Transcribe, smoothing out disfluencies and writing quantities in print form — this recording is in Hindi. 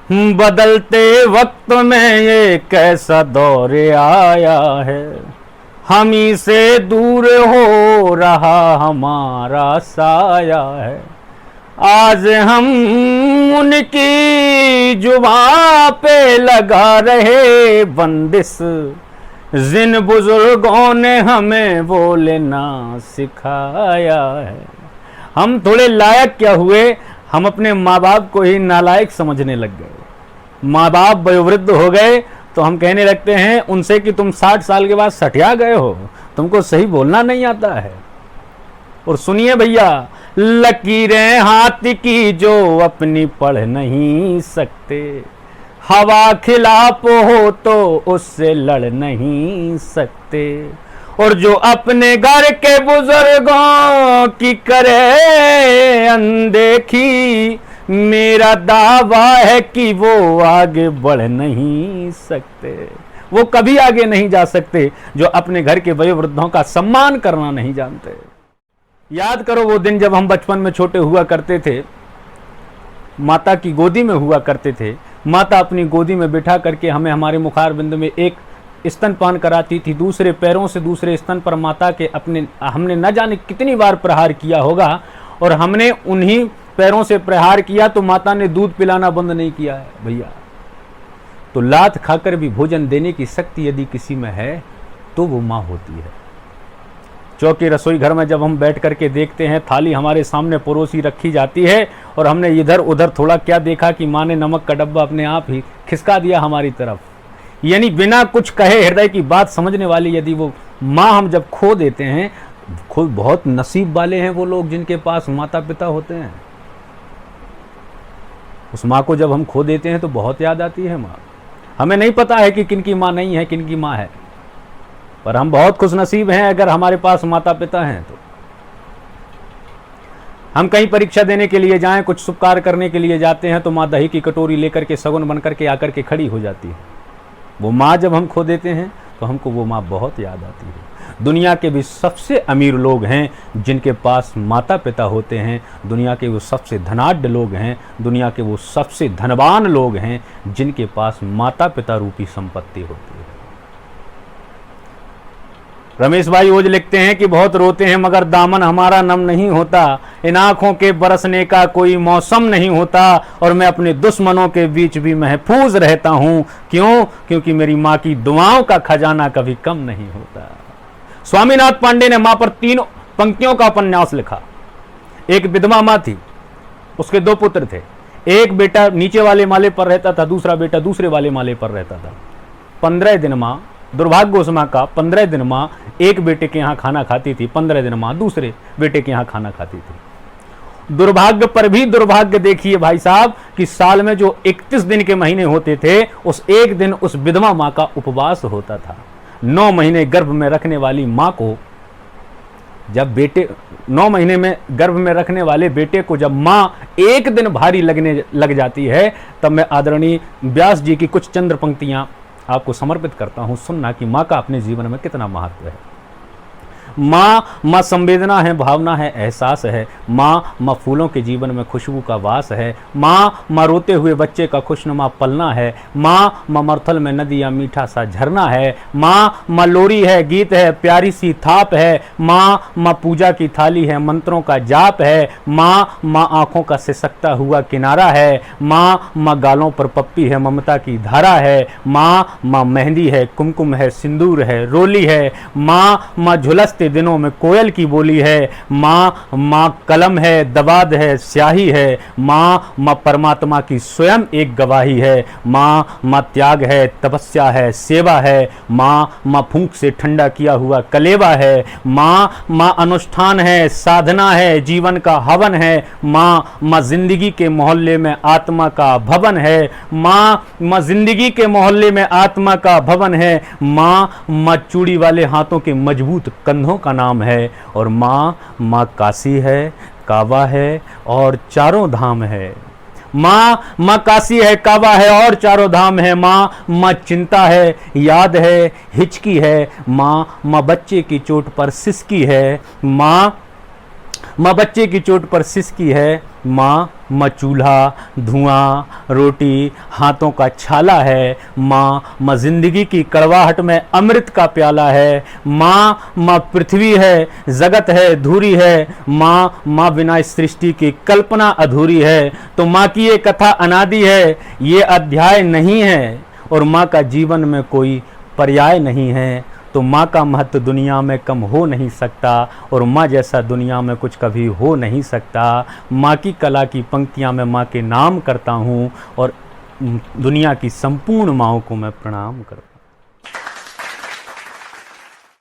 बदलते वक्त में ये कैसा दौर आया है, हम ही से दूर हो रहा हमारा साया है। आज हम उनकी जुबां पे लगा रहे बंदिश, जिन बुजुर्गों ने हमें बोलना सिखाया है। हम थोड़े लायक क्या हुए, हम अपने माँ बाप को ही नालायक समझने लग गए। माँ बाप वयोवृद्ध हो गए तो हम कहने लगते हैं उनसे कि तुम 60 साल के बाद सठिया गए हो, तुमको सही बोलना नहीं आता है। और सुनिए भैया, लकीरें हाथ की जो अपनी पढ़ नहीं सकते, हवा खिलाफ हो तो उससे लड़ नहीं सकते। और जो अपने घर के बुजुर्गों की करे अनदेखी, मेरा दावा है कि वो आगे बढ़ नहीं सकते। वो कभी आगे नहीं जा सकते जो अपने घर के वयोवृद्धों का सम्मान करना नहीं जानते। याद करो वो दिन जब हम बचपन में छोटे हुआ करते थे, माता की गोदी में हुआ करते थे। माता अपनी गोदी में बिठा करके हमें हमारे मुखार बिंद में एक स्तनपान कराती थी। दूसरे पैरों से दूसरे स्तन पर माता के हमने न जाने कितनी बार प्रहार किया होगा, और हमने उन्हीं पैरों से प्रहार किया तो माता ने दूध पिलाना बंद नहीं किया है भैया। तो लात खाकर भी भोजन देने की शक्ति यदि किसी में है तो वो माँ होती है। चौकी रसोई घर में जब हम बैठ करके देखते हैं, थाली हमारे सामने परोसी रखी जाती है और हमने इधर उधर थोड़ा क्या देखा कि माँ ने नमक का डब्बा अपने आप ही खिसका दिया हमारी तरफ। यानी बिना कुछ कहे हृदय की बात समझने वाली यदि वो माँ हम जब खो देते हैं, खुद बहुत नसीब वाले हैं वो लोग जिनके पास माता पिता होते हैं। उस माँ को जब हम खो देते हैं तो बहुत याद आती है माँ। हमें नहीं पता है कि किनकी माँ नहीं है, किनकी माँ है, पर हम बहुत खुशनसीब हैं अगर हमारे पास माता पिता हैं। तो हम कहीं परीक्षा देने के लिए जाएं, कुछ शुभ कार्य करने के लिए जाते हैं तो माँ दही की कटोरी लेकर के सगुन बन करके आकर के खड़ी हो जाती है। वो माँ जब हम खो देते हैं तो हमको वो माँ बहुत याद आती है। दुनिया के भी सबसे अमीर लोग हैं जिनके पास माता पिता होते हैं। दुनिया के वो सबसे धनाढ्य लोग हैं, दुनिया के वो सबसे धनवान लोग हैं जिनके पास माता पिता रूपी संपत्ति होती है। रमेश भाई ओझ लिखते हैं कि बहुत रोते हैं मगर दामन हमारा नम नहीं होता, इन आंखों के बरसने का कोई मौसम नहीं होता, और मैं अपने दुश्मनों के बीच भी महफूज रहता हूं। क्यों? क्योंकि मेरी माँ की दुआओं का खजाना कभी कम नहीं होता। स्वामीनाथ पांडे ने माँ पर 3 पंक्तियों का उपन्यास लिखा। एक विधवा माँ थी, उसके 2 पुत्र थे। एक बेटा नीचे वाले माले पर रहता था, दूसरा बेटा दूसरे वाले माले पर रहता था। 15 दिन माँ, दुर्भाग्य उस माँ का, 15 दिन माँ एक बेटे के यहाँ खाना खाती थी, 15 दिन माँ दूसरे बेटे के यहाँ खाना खाती थी। दुर्भाग्य पर भी दुर्भाग्य देखिए भाई साहब कि साल में जो 31 दिन के महीने होते थे, उस एक दिन उस विधवा माँ का उपवास होता था। 9 महीने गर्भ में रखने वाली माँ को जब बेटे 9 महीने में गर्भ में रखने वाले बेटे को जब माँ एक दिन भारी लगने लग जाती है, तब मैं आदरणीय व्यास जी की कुछ चंद्र पंक्तियां आपको समर्पित करता हूं। सुनना कि माँ का अपने जीवन में कितना महत्व है। माँ संवेदना है, भावना है, एहसास है। माँ फूलों के जीवन में खुशबू का वास है। माँ रोते हुए बच्चे का खुशनुमा पलना है। माँ मरथल में नदी या मीठा सा झरना है। माँ लोरी है, गीत है, प्यारी सी थाप है। माँ पूजा की थाली है, मंत्रों का जाप है। माँ आंखों का सिसकता हुआ किनारा है। माँ गालों पर पप्पी है, ममता की धारा है। माँ मेहंदी है, कुमकुम है, सिंदूर है, रोली है। माँ झुलसते दिनों में कोयल की बोली है। माँ कलम है, दवाद है, स्याही है। माँ परमात्मा की स्वयं एक गवाही है। माँ त्याग है, तपस्या है, सेवा है। माँ फूंक से ठंडा किया हुआ कलेवा है। माँ अनुष्ठान है, साधना है, जीवन का हवन है। माँ जिंदगी के मोहल्ले में आत्मा का भवन है। माँ जिंदगी के मोहल्ले में आत्मा का भवन है। माँ चूड़ी वाले हाथों के मजबूत कंधों का नाम है। और माँ काशी है, काबा है और चारों धाम है। माँ काशी है, काबा है और चारों धाम है। माँ चिंता है, याद है, हिचकी है। माँ बच्चे की चोट पर सिसकी है। माँ बच्चे की चोट पर सिसकी है, माँ चूल्हा, धुआं, रोटी, हाथों का छाला है, माँ जिंदगी की कड़वाहट में अमृत का प्याला है, माँ पृथ्वी है, जगत है, धूरी है, माँ बिना इस सृष्टि की कल्पना अधूरी है। तो माँ की ये कथा अनादि है, ये अध्याय नहीं है, और माँ का जीवन में कोई पर्याय नहीं है। तो माँ का महत्व दुनिया में कम हो नहीं सकता, और माँ जैसा दुनिया में कुछ कभी हो नहीं सकता। माँ की कला की पंक्तियाँ मैं माँ के नाम करता हूँ, और दुनिया की संपूर्ण माँओं को मैं प्रणाम करता हूँ।